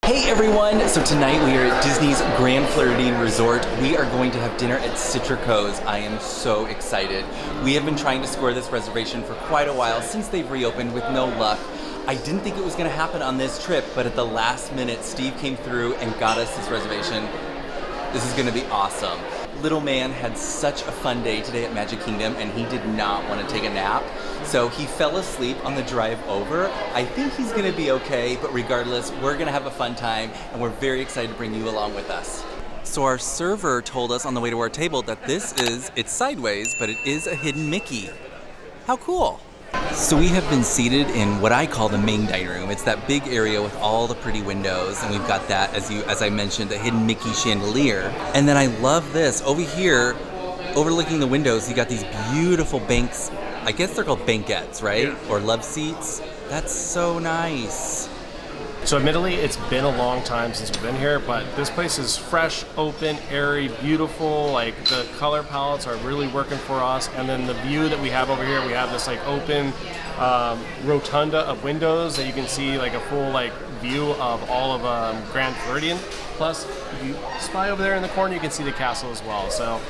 Hey everyone! So tonight we are at Disney's Grand Floridian Resort. We are going to have dinner at Cítricos. I am so excited. We have been trying to score this reservation for quite a while since they've reopened with no luck. I didn't think it was going to happen on this trip, but at the last minute Steve came through and got us this reservation. This is going to be awesome. Little man had such a fun day today at Magic Kingdom and he did not want to take a nap. So he fell asleep on the drive over. I think he's gonna be okay, but regardless, we're gonna have a fun time and we're very excited to bring you along with us. So our server told us on the way to our table that it's sideways, but it is a hidden Mickey. How cool. So we have been seated in what I call the main dining room. It's that big area with all the pretty windows, and we've got that, as I mentioned, a hidden Mickey chandelier. And then I love this. Over here, overlooking the windows, you got these beautiful banks. I guess they're called banquettes, right? Yeah. Or love seats. That's so nice. So admittedly, it's been a long time since we've been here, but this place is fresh, open, airy, beautiful. Like the color palettes are really working for us. And then the view that we have over here, we have this like open rotunda of windows that you can see like a full like view of all of Grand Floridian. Plus, if you spy over there in the corner, you can see the castle as well. So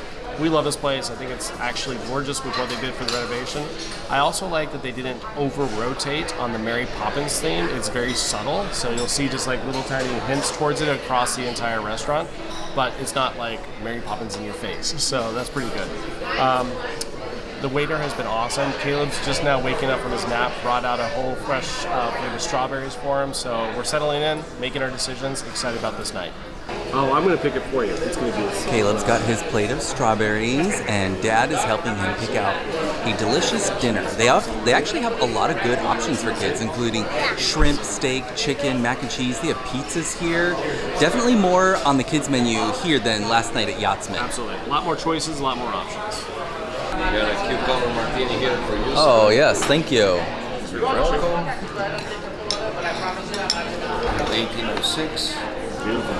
we love this place. I think it's actually gorgeous with what they did for the renovation. I also like that they didn't over-rotate on the Mary Poppins theme. It's very subtle, so you'll see just like little tiny hints towards it across the entire restaurant, but it's not like Mary Poppins in your face, so that's pretty good. The waiter has been awesome. Caleb's just now waking up from his nap, brought out a whole fresh plate of strawberries for him, so we're settling in, making our decisions, excited about this night. Oh, I'm going to pick it for you. It's going to be Caleb's got his plate of strawberries, and Dad is helping him pick out a delicious dinner. They actually have a lot of good options for kids, including shrimp, steak, chicken, mac and cheese. They have pizzas here. Definitely more on the kids' menu here than last night at Yachtsman. Absolutely. A lot more choices, a lot more options. We got a cucumber martini here for you. Oh, yes. Thank you. You're welcome. 1806. Beautiful.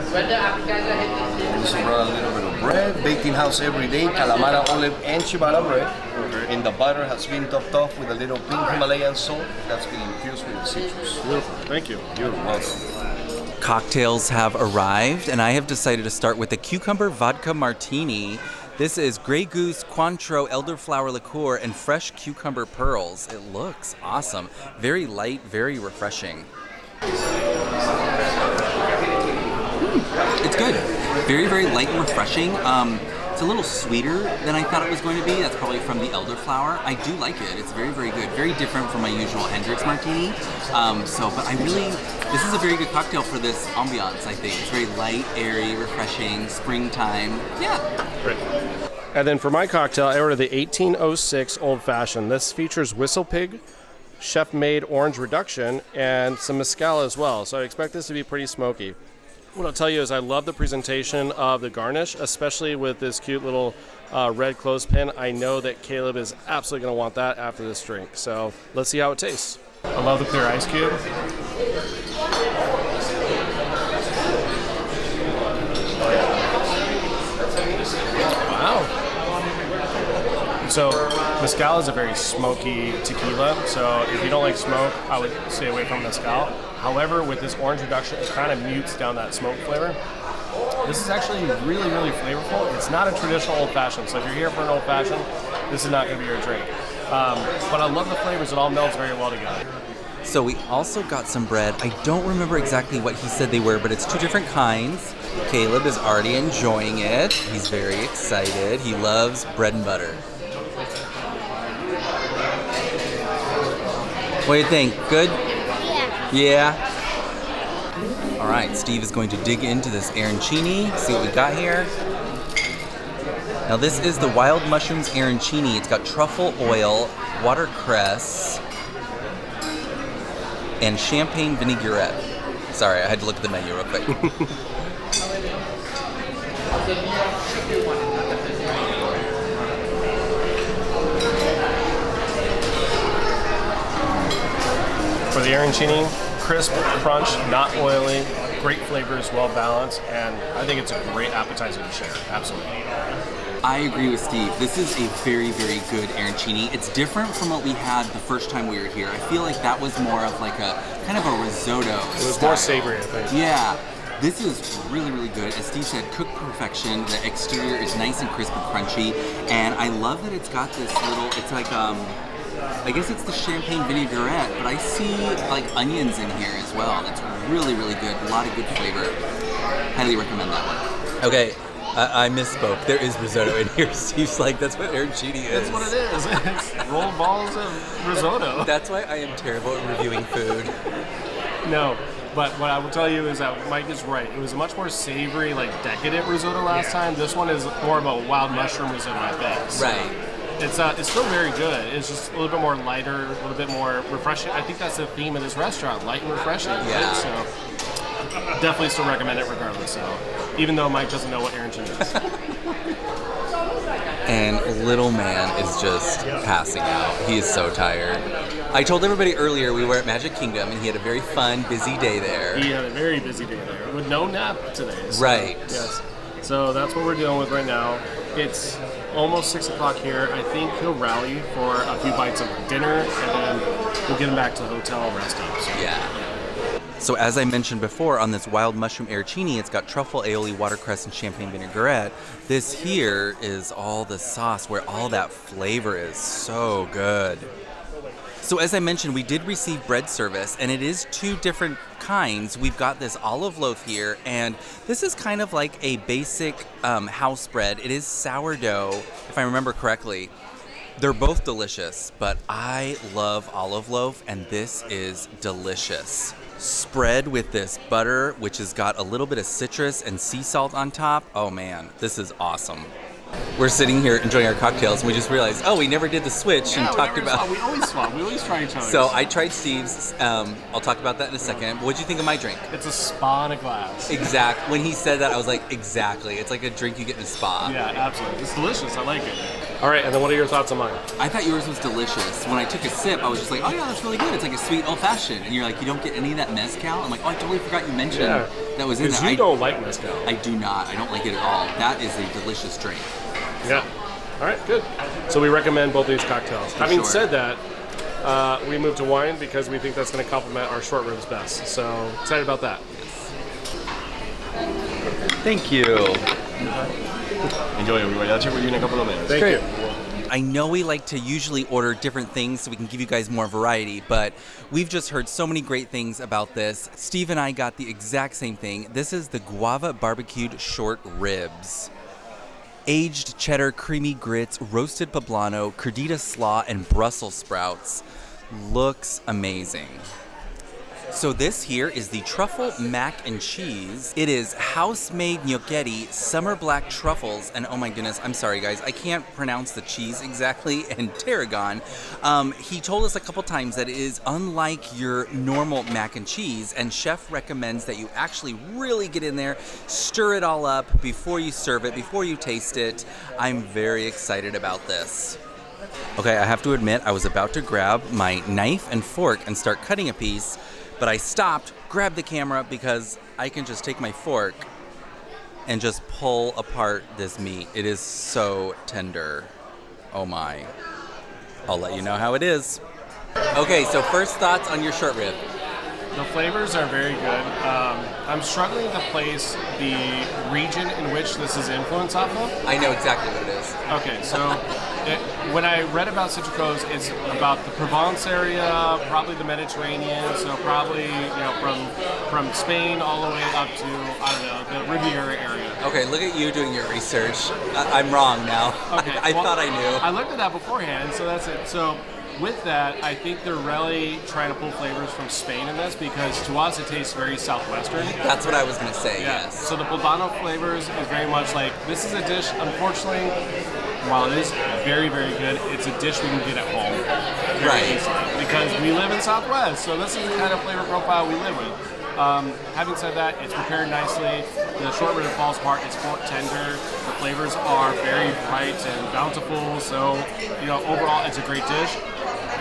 This brought a little bit of bread, baked in house every day, calamara, olive, and ciabatta bread. Okay. And the butter has been topped off with a little pink Himalayan salt that's been infused with citrus. Beautiful. Thank you. You're welcome. Cocktails have arrived, and I have decided to start with the cucumber vodka martini. This is Grey Goose, Cointreau, elderflower liqueur, and fresh cucumber pearls. It looks awesome. Very light, very refreshing. It's good. Very, very light and refreshing. It's a little sweeter than I thought it was going to be. That's probably from the elderflower. I do like it. It's very, very good. Very different from my usual Hendrick's martini. This is a very good cocktail for this ambiance, I think. It's very light, airy, refreshing, springtime. Yeah. Great. And then for my cocktail, I ordered the 1806 Old Fashioned. This features Whistle Pig, chef-made orange reduction, and some mezcal as well. So I expect this to be pretty smoky. What I'll tell you is I love the presentation of the garnish, especially with this cute little red clothespin. I know that Caleb is absolutely going to want that after this drink. So let's see how it tastes. I love the clear ice cube. Wow. So mezcal is a very smoky tequila. So if you don't like smoke, I would stay away from mezcal. However, with this orange reduction, it kind of mutes down that smoke flavor. This is actually really, really flavorful. It's not a traditional old-fashioned, so if you're here for an old-fashioned, this is not going to be your drink. But I love the flavors. It all melds very well together. So we also got some bread. I don't remember exactly what he said they were, but it's two different kinds. Caleb is already enjoying it. He's very excited. He loves bread and butter. What do you think? Good? Yeah. All right, Steve is going to dig into this arancini, see what we got here. Now this is the wild mushrooms arancini. It's got truffle oil, watercress, and champagne vinaigrette. Sorry, I had to look at the menu real quick. For the arancini, crisp, crunch, not oily, great flavors, well balanced, and I think it's a great appetizer to share. Absolutely. I agree with Steve. This is a very, very good arancini. It's different from what we had the first time we were here. I feel like that was more of like a kind of a risotto. It was style. more savory, I think. Yeah. This is really, really good. As Steve said, cooked perfection. The exterior is nice and crisp and crunchy. And I love that it's got this little, it's like, I guess it's the champagne vinaigrette, but I see like onions in here as well. That's really, really good. A lot of good flavor. Highly recommend that one. Okay, I misspoke. There is risotto in here. Steve's like, that's what arancini is. That's what it is. It's rolled balls of risotto. That's why I am terrible at reviewing food. No, but what I will tell you is that Mike is right. It was a much more savory, like decadent risotto last time. This one is more of a wild mushroom risotto, I think. So Right. It's still very good. It's just a little bit more lighter, a little bit more refreshing. I think that's the theme of this restaurant, light and refreshing. Right? Yeah. So definitely still recommend it regardless. So even though Mike doesn't know what arancini is. And little man is just passing out. He is so tired. I told everybody earlier we were at Magic Kingdom and he had a very fun, busy day there. He had a very busy day there with no nap today. So, Right. Yes. So that's what we're dealing with right now. It's almost 6 o'clock here. I think he'll rally for a few bites of dinner and then we'll get him back to the hotel, rest up. So, Yeah. So as I mentioned before, on this wild mushroom arancini, it's got truffle, aioli, watercress, and champagne vinaigrette. This here is all the sauce where all that flavor is so good. So as I mentioned, we did receive bread service, and it is two different kinds. We've got this olive loaf here, and this is kind of like a basic house bread. It is sourdough, if I remember correctly. They're both delicious, but I love olive loaf, and this is delicious. Spread with this butter, which has got a little bit of citrus and sea salt on top. Oh man, this is awesome. We're sitting here enjoying our cocktails, and we just realized, oh, we never did the switch and talked about. We always swap. We always try each other. So I tried Steve's. I'll talk about that in a second. What'd you think of my drink? It's a spa in a glass. Exact. When he said that, I was like, exactly. It's like a drink you get in a spa. Yeah, absolutely. It's delicious. I like it. All right, and then what are your thoughts on mine? I thought yours was delicious. When I took a sip, I was just like, oh yeah, that's really good. It's like a sweet old fashioned. And you're like, you don't get any of that mezcal? I'm like, oh, I totally forgot you mentioned that was in there. Because you don't like mezcal. I do not. I don't like it at all. That is a delicious drink. Yeah. All right, good. So we recommend both these cocktails. Having said that, we moved to wine because we think that's going to complement our short ribs best. So excited about that. Thank you. Enjoy, everybody. I'll check with you in a couple of minutes. Thank you. I know we like to usually order different things so we can give you guys more variety, but we've just heard so many great things about this. Steve and I got the exact same thing. This is the guava barbecued short ribs. Aged cheddar, creamy grits, roasted poblano, curdita slaw, and Brussels sprouts. Looks amazing. So this here is the truffle mac and cheese. It is house-made gnocchetti, summer black truffles, and oh my goodness, I'm sorry guys, I can't pronounce the cheese exactly, and tarragon. He told us a couple times that it is unlike your normal mac and cheese, and chef recommends that you actually really get in there, stir it all up before you serve it, before you taste it. I'm very excited about this. Okay, I have to admit, I was about to grab my knife and fork and start cutting a piece, but I stopped, grabbed the camera, because I can just take my fork and just pull apart this meat. It is so tender. Oh my. I'll let you know how it is. Okay, so first thoughts on your short rib. The flavors are very good. I'm struggling to place the region in which this is influenced off of. I know exactly what it is. Okay, so when I read about Cítricos, it's about the Provence area, probably the Mediterranean, so probably from Spain all the way up to, I don't know, the Riviera area. Okay, look at you doing your research. I'm wrong now. Okay, I thought I knew. I looked at that beforehand, so that's it. So with that, I think they're really trying to pull flavors from Spain in this because to us it tastes very southwestern. That's what I was going to say, yes. So the poblano flavors is very much like, this is a dish, unfortunately, while it is very, very good, it's a dish we can get at home. Very easily, because we live in Southwest, so this is the kind of flavor profile we live with. Having said that, it's prepared nicely. The short rib falls apart. It's fork tender. The flavors are very bright and bountiful. So, overall, it's a great dish.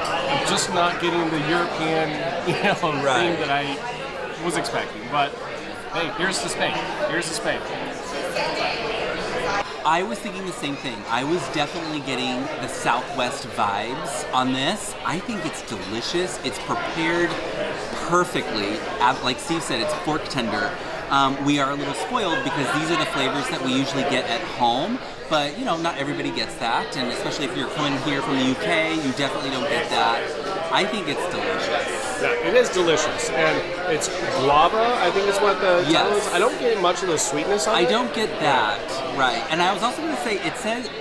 I'm just not getting the European, theme that I was expecting. But hey, here's the Spain. I was thinking the same thing. I was definitely getting the Southwest vibes on this. I think it's delicious. It's prepared perfectly. Like Steve said, it's fork tender. We are a little spoiled because these are the flavors that we usually get at home. But, you know, not everybody gets that. And especially if you're coming here from the UK, you definitely don't get that. I think it's delicious. Yeah, it is delicious, and it's guava, I think is what the title is. I don't get much of the sweetness on it. I don't get that, right. And I was also going to say,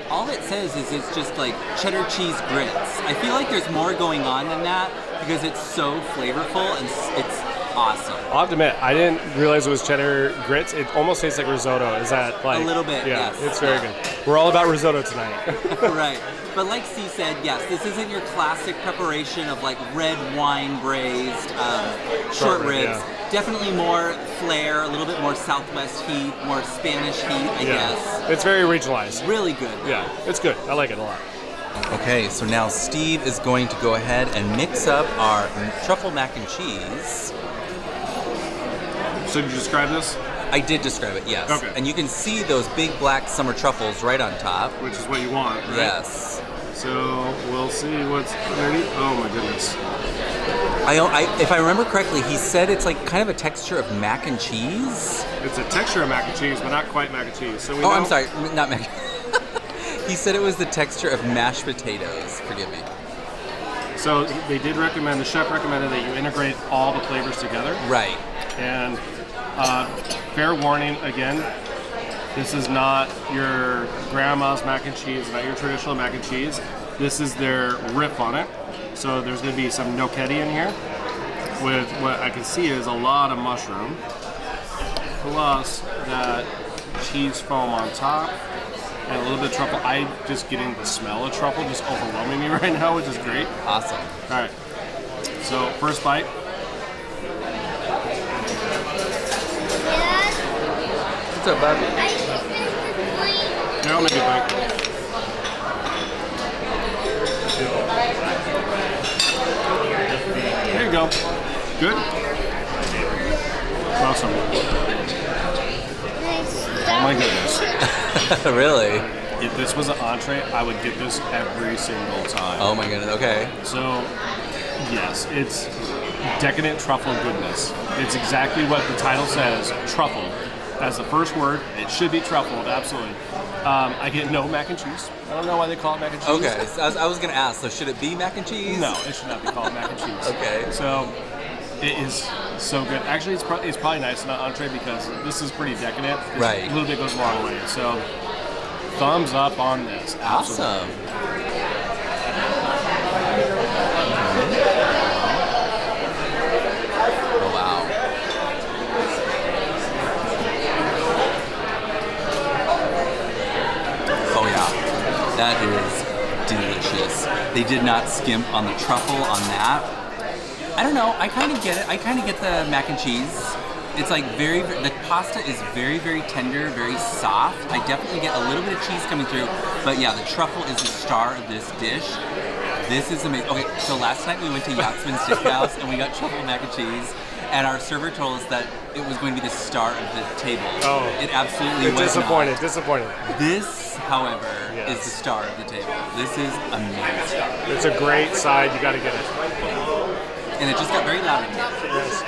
all it says is it's just like cheddar cheese grits. I feel like there's more going on than that because it's so flavorful and it's awesome. I'll have to admit, I didn't realize it was cheddar grits. It almost tastes like risotto. Is that like... A little bit, yeah, yes. It's very good. We're all about risotto tonight. Right. But like Steve said, yes, this isn't your classic preparation of like red wine braised short ribs. Yeah. Definitely more flair, a little bit more Southwest heat, more Spanish heat, I guess. It's very regionalized. Really good. Yeah, it's good. I like it a lot. Okay, so now Steve is going to go ahead and mix up our truffle mac and cheese. So did you describe this? I did describe it, yes. Okay. And you can see those big black summer truffles right on top. Which is what you want, right? Yes. So we'll see what's underneath. Oh my goodness. If I remember correctly, he said it's like kind of a texture of mac and cheese. It's a texture of mac and cheese, but not quite mac and cheese. So I'm sorry, not mac. He said it was the texture of mashed potatoes. Forgive me. So they did recommend, the chef recommended that you integrate all the flavors together. Right. And fair warning again, this is not your grandma's mac and cheese, not your traditional mac and cheese. This is their riff on it. So there's going to be some gnocchetti in here with what I can see is a lot of mushroom, plus that cheese foam on top, and a little bit of truffle. I'm just getting the smell of truffle just overwhelming me right now, which is great. Awesome. All right. So first bite. What's up, bud? Yeah, I'll make it bite. There you go. Good? Awesome. Oh my goodness. Really? If this was an entree, I would get this every single time. Oh my goodness, okay. So, yes, it's decadent truffle goodness. It's exactly what the title says, truffle. As the first word, it should be truffled, absolutely. I get no mac and cheese. I don't know why they call it mac and cheese. Okay, so I was going to ask, so should it be mac and cheese? No, it should not be called mac and cheese. Okay. So, it is so good. Actually, it's probably nice not entree because this is pretty decadent. Right. A little bit goes a long way. So, thumbs up on this. Absolutely. Awesome. Oh, wow. Oh, yeah. That is delicious. They did not skimp on the truffle on that. I don't know. I kind of get it. I kind of get the mac and cheese. It's like the pasta is very, very tender, very soft. I definitely get a little bit of cheese coming through. But yeah, the truffle is the star of this dish. This is amazing. Okay, so last night we went to Yachtsman Steakhouse and we got truffle mac and cheese. And our server told us that it was going to be the star of the table. Oh. It absolutely was disappointed, not. disappointed. This, however, is the star of the table. This is amazing. It's a great side. You got to get it. And it just got very loud in here. Yes.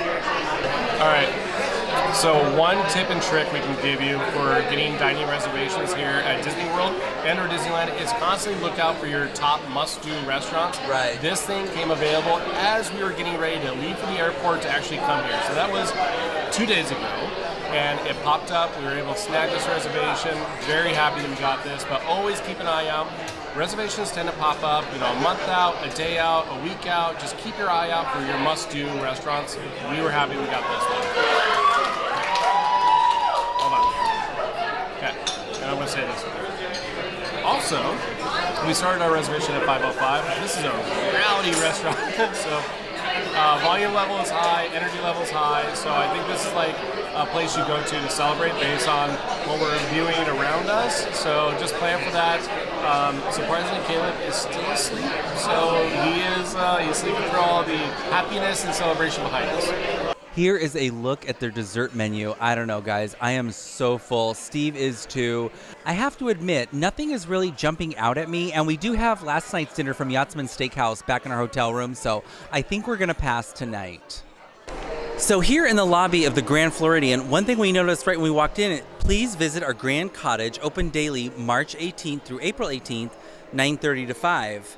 All right. So one tip and trick we can give you for getting dining reservations here at Disney World and or Disneyland is constantly look out for your top must-do restaurants. Right. This thing came available as we were getting ready to leave for the airport to actually come here. So that was 2 days ago. And it popped up. We were able to snag this reservation. Very happy that we got this, but always keep an eye out. Reservations tend to pop up, a month out, a day out, a week out. Just keep your eye out for your must-do restaurants. We were happy we got this one. Hold on. Okay, and I'm gonna say this. Also, we started our reservation at 5:05. This is a rowdy restaurant, so volume level is high, energy level is high. So I think this is like a place you go to celebrate based on what we're viewing around us. So just plan for that. Surprisingly, Caleb is still asleep, so he's sleeping through all the happiness and celebration behind us. Here is a look at their dessert menu. I don't know, guys. I am so full. Steve is too. I have to admit, nothing is really jumping out at me, and we do have last night's dinner from Yachtsman Steakhouse back in our hotel room, so I think we're going to pass tonight. So here in the lobby of the Grand Floridian, one thing we noticed right when we walked in, please visit our Grand Cottage, open daily March 18th through April 18th, 9:30 to 5.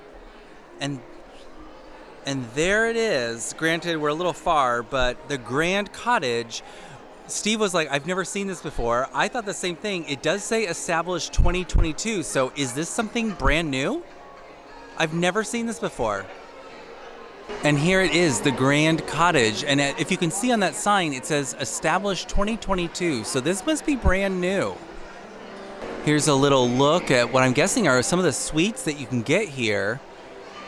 And there it is. Granted, we're a little far, but the Grand Cottage, Steve was like, I've never seen this before. I thought the same thing. It does say established 2022, so is this something brand new? I've never seen this before. And here it is, the Grand Cottage. And if you can see on that sign, it says established 2022, so this must be brand new. Here's a little look at what I'm guessing are some of the suites that you can get here.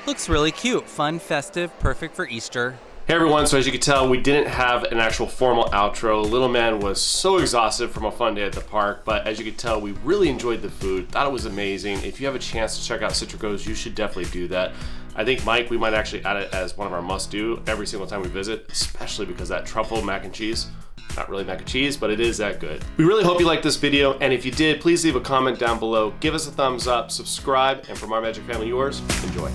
Looks really cute, fun, festive, perfect for Easter. Hey everyone, so as you can tell, we didn't have an actual formal outro. Little man was so exhausted from a fun day at the park, but as you can tell, we really enjoyed the food, thought it was amazing. If you have a chance to check out Cítricos, you should definitely do that. I think, Mike, we might actually add it as one of our must-do every single time we visit, especially because that truffle mac and cheese, not really mac and cheese, but it is that good. We really hope you liked this video, and if you did, please leave a comment down below, give us a thumbs up, subscribe, and from our Magic Family, yours, enjoy.